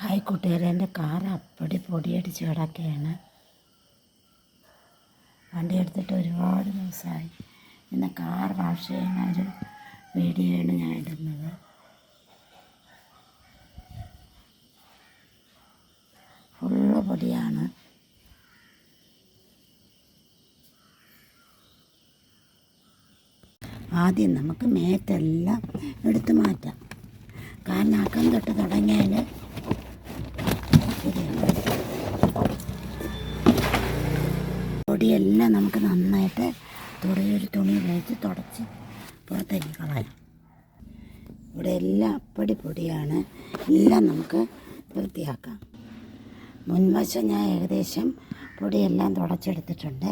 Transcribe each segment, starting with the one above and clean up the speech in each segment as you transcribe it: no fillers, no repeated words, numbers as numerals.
Hi കൂട്ടുകാരെ, എൻ്റെ car അപ്പടി പൊടിയടിച്ച് കിടക്കുകയാണ്. വണ്ടി എടുത്തിട്ട് ഒരുപാട് ദിവസമായി. ഇന്ന് കാർ വാഷ് ചെയ്യുന്ന ഒരു വീഡിയോയാണ് ഞാൻ ഇടുന്നത്. ഫുള്ള് പൊടിയാണ്. ആദ്യം നമുക്ക് മേത്തെല്ലാം എടുത്ത് മാറ്റാം. കാരണം അക്കം തൊട്ട് തുടങ്ങിയാൽ പൊടിയെല്ലാം നമുക്ക് നന്നായിട്ട് ഒരു തുണി ഉപയോഗിച്ച് തുടച്ച് പുറത്തേക്ക് കളയാം. ഇവിടെ എല്ലാം അപ്പടി പൊടിയാണ്. എല്ലാം നമുക്ക് വൃത്തിയാക്കാം. മുൻവശം ഞാൻ ഏകദേശം പൊടിയെല്ലാം തുടച്ചെടുത്തിട്ടുണ്ട്.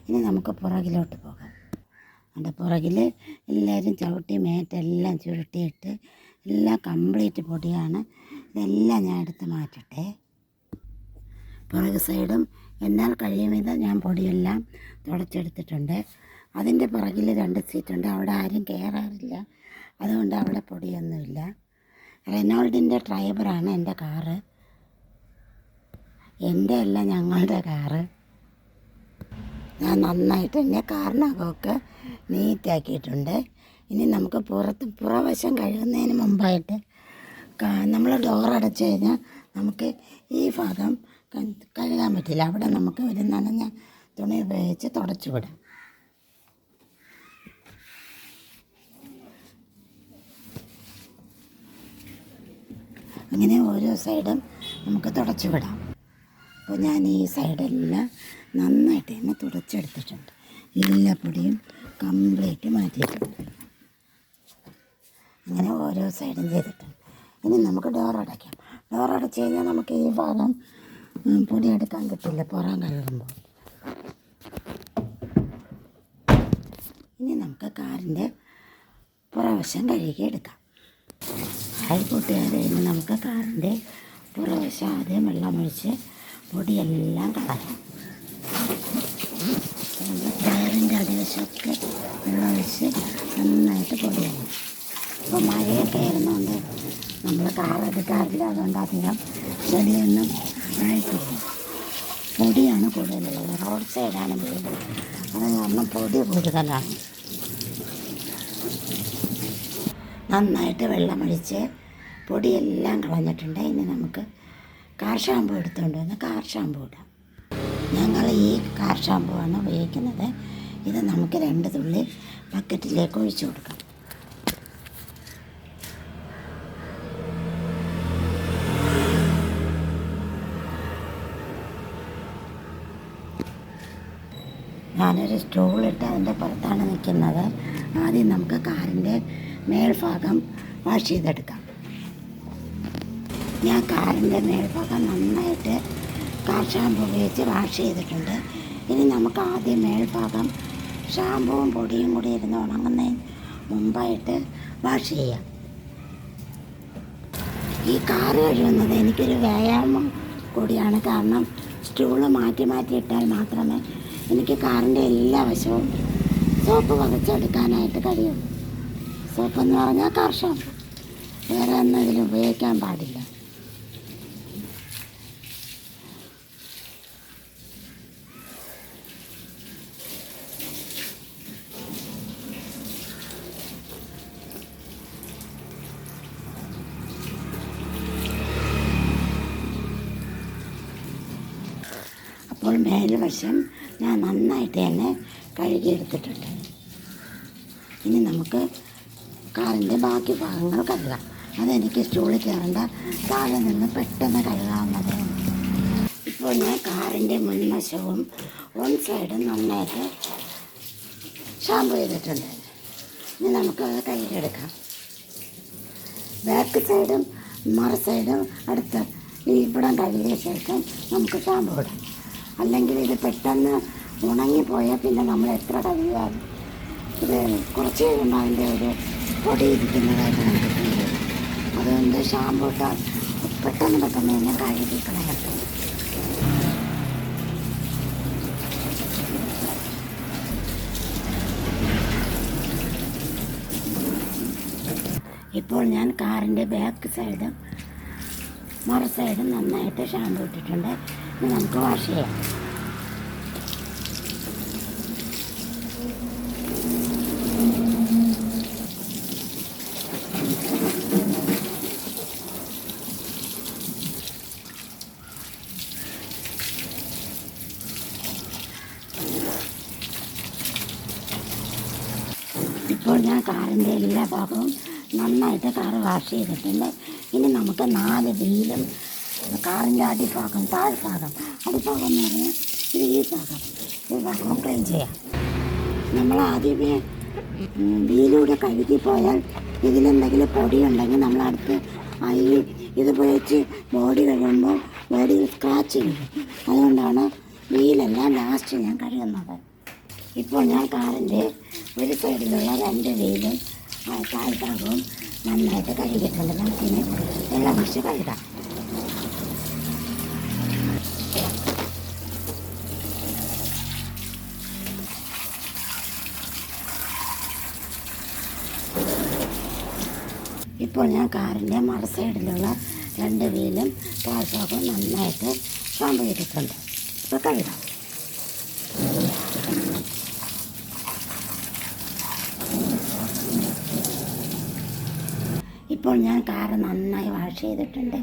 ഇനി നമുക്ക് പുറകിലോട്ട് പോകാം. അതിൻ്റെ പുറകിൽ എല്ലാവരും ചവിട്ടി മേറ്റെല്ലാം ചുരുട്ടിയിട്ട് എല്ലാം കംപ്ലീറ്റ് പൊടിയാണ്. ഇതെല്ലാം ഞാൻ എടുത്ത് മാറ്റട്ടെ. പുറക് സൈഡും എന്നാൽ കഴിയും വിധം ഞാൻ പൊടിയെല്ലാം തുടച്ചെടുത്തിട്ടുണ്ട്. അതിൻ്റെ പുറകിൽ 2 സീറ്റുണ്ട്. അവിടെ ആരും കയറാറില്ല, അതുകൊണ്ട് അവിടെ പൊടിയൊന്നുമില്ല. റെനോൾഡിൻ്റെ ഡ്രൈവറാണ് എൻ്റെ കാറ്. എൻ്റെ അല്ല, ഞങ്ങളുടെ കാറ്. ഞാൻ നന്നായിട്ട് എൻ്റെ കാറിനകമൊക്കെ നീറ്റാക്കിയിട്ടുണ്ട്. ഇനി നമുക്ക് പുറവശം കഴുകുന്നതിന് മുമ്പായിട്ട് നമ്മൾ ഡോറടച്ച് കഴിഞ്ഞാൽ നമുക്ക് ഈ ഭാഗം കഴുകാൻ പറ്റില്ല. അവിടെ നമുക്ക് ഒരു നനഞ്ഞ തുണി ഉപയോഗിച്ച് തുടച്ചു വിടാം. അങ്ങനെ ഓരോ സൈഡും നമുക്ക് തുടച്ചു വിടാം. അപ്പോൾ ഞാൻ ഈ സൈഡെല്ലാം നന്നായിട്ട് തന്നെ തുടച്ചെടുത്തിട്ടുണ്ട്. എല്ലാ പൊടിയും കംപ്ലീറ്റ് മാറ്റിയിട്ടുണ്ട്. അങ്ങനെ ഓരോ സൈഡും ചെയ്തിട്ടുണ്ട്. ഇനി നമുക്ക് ഡോറടയ്ക്കാം. ഡോറടച്ച് കഴിഞ്ഞാൽ നമുക്ക് ഈ ഭാഗം പൊടിയെടുക്കാൻ കിട്ടില്ല പുറം കഴുകുമ്പോൾ. ഇനി നമുക്ക് കാറിൻ്റെ പുറവശം കഴുകിയെടുക്കാം. ഹായ് കൂട്ടുകാരെ, ഇനി നമുക്ക് കാറിൻ്റെ പുറവശം ആദ്യം വെള്ളമൊഴിച്ച് പൊടിയെല്ലാം കളയാം. ടയറിൻ്റെ അടിവശമൊക്കെ വെള്ളമൊഴിച്ച് നന്നായിട്ട് പൊടിയാണ്. ഇപ്പോൾ മഴയൊക്കെ ആയിരുന്നുകൊണ്ട് നമ്മൾ കാറെടുക്കാറില്ല, അതുകൊണ്ട് അധികം ചെടിയൊന്നും ആയിട്ടില്ല. പൊടിയാണ് കൂടുതലുള്ളത്. റോഡ് സൈഡാണ് വീട്, അത് കാരണം പൊടി കൂടുതലാണ്. നന്നായിട്ട് വെള്ളമൊഴിച്ച് പൊടിയെല്ലാം കളഞ്ഞിട്ടുണ്ട്. ഇനി നമുക്ക് കാർ ഷാമ്പു എടുത്തുകൊണ്ട് വന്ന് കാർ ഷാമ്പു ഇടാം. ഞങ്ങൾ ഈ കാർ ഷാമ്പു ആണ് ഉപയോഗിക്കുന്നത്. ഇത് നമുക്ക് 2 തുള്ളി ബക്കറ്റിലേക്ക് ഒഴിച്ചു കൊടുക്കാം. ഞാനൊരു സ്റ്റൂളിട്ട് അതിൻ്റെ പുറത്താണ് നിൽക്കുന്നത്. ആദ്യം നമുക്ക് കാറിൻ്റെ മേൽഭാഗം വാഷ് ചെയ്തെടുക്കാം. ഞാൻ കാറിൻ്റെ മേൽഭാഗം നന്നായിട്ട് കാർ ഷാമ്പു ഉപയോഗിച്ച് വാഷ് ചെയ്തിട്ടുണ്ട്. ഇനി നമുക്ക് ആദ്യം മേൽഭാഗം ഷാമ്പുവും പൊടിയും കൂടി ഇരുന്ന് ഉണങ്ങുന്നതിന് മുമ്പായിട്ട് വാഷ് ചെയ്യാം. ഈ കാറ് കഴുകുന്നത് എനിക്കൊരു വ്യായാമം കൂടിയാണ്. കാരണം സ്റ്റൂള് മാറ്റി മാറ്റി ഇട്ടാൽ മാത്രമേ എനിക്ക് കാറിൻ്റെ എല്ലാ വശവും സോപ്പ് പതച്ചെടുക്കാനായിട്ട് കഴിയുള്ളൂ. സോപ്പെന്ന് പറഞ്ഞാൽ കാർ ഷാമ്പു, വേറെ ഒന്നും ഇതിൽ ഉപയോഗിക്കാൻ പാടില്ല. അപ്പോൾ മേൽവശം ഞാൻ നന്നായിട്ട് തന്നെ കഴുകിയെടുത്തിട്ടുണ്ട്. ഇനി നമുക്ക് കാറിൻ്റെ ബാക്കി ഭാഗങ്ങൾ കഴുകാം. അതെനിക്ക് സ്റ്റൂളിൽ കയറേണ്ട, താഴെ നിന്ന് പെട്ടെന്ന് കഴുകാവുന്നതേ. ഇപ്പോൾ ഞാൻ കാറിൻ്റെ മുൻവശവും സൈഡും നന്നായിട്ട് ഷാമ്പു ചെയ്തിട്ടുണ്ട്. ഇനി നമുക്കത് കഴുകിയെടുക്കാം. ബാക്ക് സൈഡും മറു സൈഡും അടുത്ത് ഇവിടം കഴുകിയ ശേഷം നമുക്ക് ഷാമ്പു ഇടാം. അല്ലെങ്കിൽ ഇത് പെട്ടെന്ന് ഉണങ്ങിപ്പോയാൽ പിന്നെ നമ്മൾ എത്ര കഴുകിയാലും ഇത് കുറച്ച് കഴിയുമ്പോൾ അതിൻ്റെ ഒരു പൊടി ഇരിക്കുന്നതായിട്ട് നമുക്ക് ഫീൽ ചെയ്യും. അതുകൊണ്ട് ഷാമ്പു ഇട്ടാൽ പെട്ടെന്ന് തന്നെ കഴുകി കളയട്ടെ. ഇപ്പോൾ ഞാൻ കാറിൻ്റെ ബാക്ക് സൈഡ് മറു സൈഡ് നന്നായിട്ട് ഷാമ്പു ഇട്ടിട്ടുണ്ട്. ഇനി നമുക്ക് വാഷ് ചെയ്യാം. ഇപ്പോൾ ഞാൻ കാറിൻ്റെ എല്ലാ ഭാഗവും നന്നായിട്ട് കാറ് വാഷ് ചെയ്തിട്ടുണ്ട്. ഇനി നമുക്ക് 4 വീലും കാറിൻ്റെ അടിഭാഗം അടിഭാഗം എന്ന് പറഞ്ഞാൽ ഇത് ഈ ഭാഗം ക്ലീൻ ചെയ്യാം. നമ്മൾ ആദ്യമേ വീലൂടെ കഴുകിപ്പോയാൽ ഇതിലെന്തെങ്കിലും പൊടിയുണ്ടെങ്കിൽ നമ്മളടുത്ത് ഇതുപയോഗിച്ച് ബോഡി കഴുകുമ്പോൾ ബോഡിയിൽ സ്ക്രാച്ച് ചെയ്യും. അതുകൊണ്ടാണ് വീലെല്ലാം ലാസ്റ്റ് ഞാൻ കഴുകുന്നത്. ഇപ്പോൾ ഞാൻ കാറിൻ്റെ ഒരു സൈഡിലുള്ള 2 വീലും താഴ്ഭാഗവും നന്നായിട്ട് കഴുകിയിട്ടുണ്ട്. നമുക്കിനി വെള്ളം ഒഴിച്ച് കഴുകാം. ഇപ്പോൾ ഞാൻ കാറിൻ്റെ മറു സൈഡിലുള്ള 2 വീലും താഴ്ഭാഗവും നന്നായിട്ട് ഷാമ്പു ചെയ്തിട്ടുണ്ട്. ഇപ്പോൾ കഴുകാം. ഇപ്പോൾ ഞാൻ കാറ് നന്നായി വാഷ് ചെയ്തിട്ടുണ്ട്.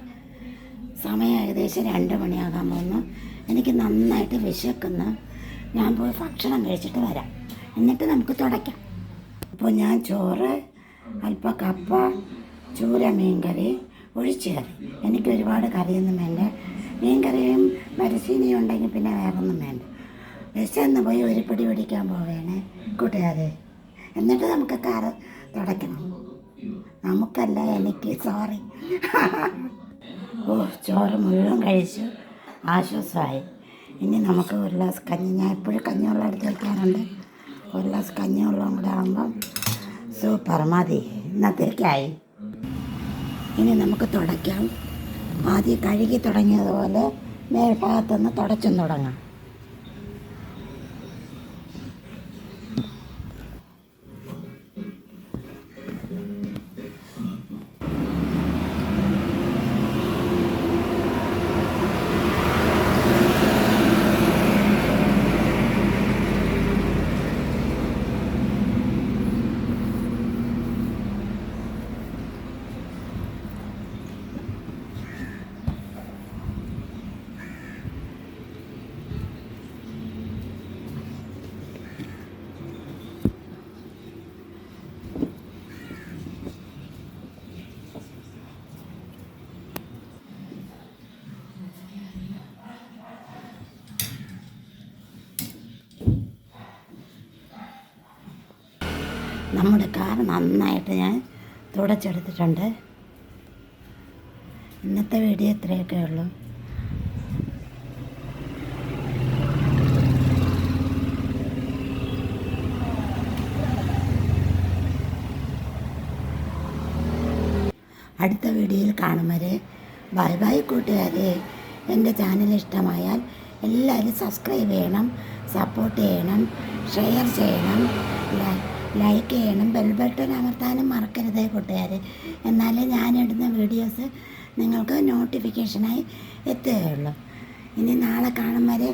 സമയം ഏകദേശം 2 മണിയാകാൻ പോകുന്നു. എനിക്ക് നന്നായിട്ട് വിശക്കുന്നു. ഞാൻ പോയി ഭക്ഷണം കഴിച്ചിട്ട് വരാം. എന്നിട്ട് നമുക്ക് തുടയ്ക്കാം. ഇപ്പോൾ ഞാൻ ചോറ്, അല്പം കപ്പ, ചൂര മീൻകറി, ഒഴിച്ചുകറി. എനിക്ക് ഒരുപാട് കറിയൊന്നും വേണ്ട. മീൻകറിയും മരച്ചീനിയും ഉണ്ടെങ്കിൽ പിന്നെ വേറൊന്നും വേണ്ട. വിശന്ന് പോയി ഒരു പിടി പിടിക്കാൻ പോവുകയാണ് കൂട്ടുകാരെ. എന്നിട്ട് നമുക്ക് കാറ് തുടയ്ക്കണം. നമുക്കല്ല, എനിക്ക്. സോറി. ചോറ് മുഴുവൻ കഴിച്ചു, ആശ്വാസമായി. ഇനി നമുക്ക് ഒരു ഗ്ലാസ് കഞ്ഞി, ഞാൻ എപ്പോഴും കഞ്ഞിവെള്ളം എടുത്ത് വയ്ക്കാറുണ്ട്. ഒരു ഗ്ലാസ് കഞ്ഞിവെള്ളം കൂടെ ആകുമ്പം സൂപ്പർ, മതി, ഇന്നത്തേക്കായി. ഇനി നമുക്ക് തുടയ്ക്കാം. ആദ്യം കഴുകി തുടങ്ങിയതുപോലെ മേൽഭാഗത്തുനിന്ന് തുടച്ചും തുടങ്ങാം. നമ്മുടെ കാർ നന്നായിട്ട് ഞാൻ തുടച്ചെടുത്തിട്ടുണ്ട്. ഇന്നത്തെ വീഡിയോ ഇത്രയൊക്കെ ഉള്ളൂ. അടുത്ത വീഡിയോയിൽ കാണും വരെ ബൈ ബൈ കൂട്ടുകാരെ. എൻ്റെ ചാനൽ ഇഷ്ടമായാൽ എല്ലാവരും സബ്സ്ക്രൈബ് ചെയ്യണം, സപ്പോർട്ട് ചെയ്യണം, ഷെയർ ചെയ്യണം, ലൈക്ക് ചെയ്യണം. ബെൽ ബട്ടൺ അമർത്താനും മറക്കരുതേ കൂട്ടുകാരെ. എന്നാലേ ഞാനിടുന്ന വീഡിയോസ് നിങ്ങൾക്ക് നോട്ടിഫിക്കേഷനായി എത്തുകയുള്ളൂ. ഇനി നാളെ കാണും വരെ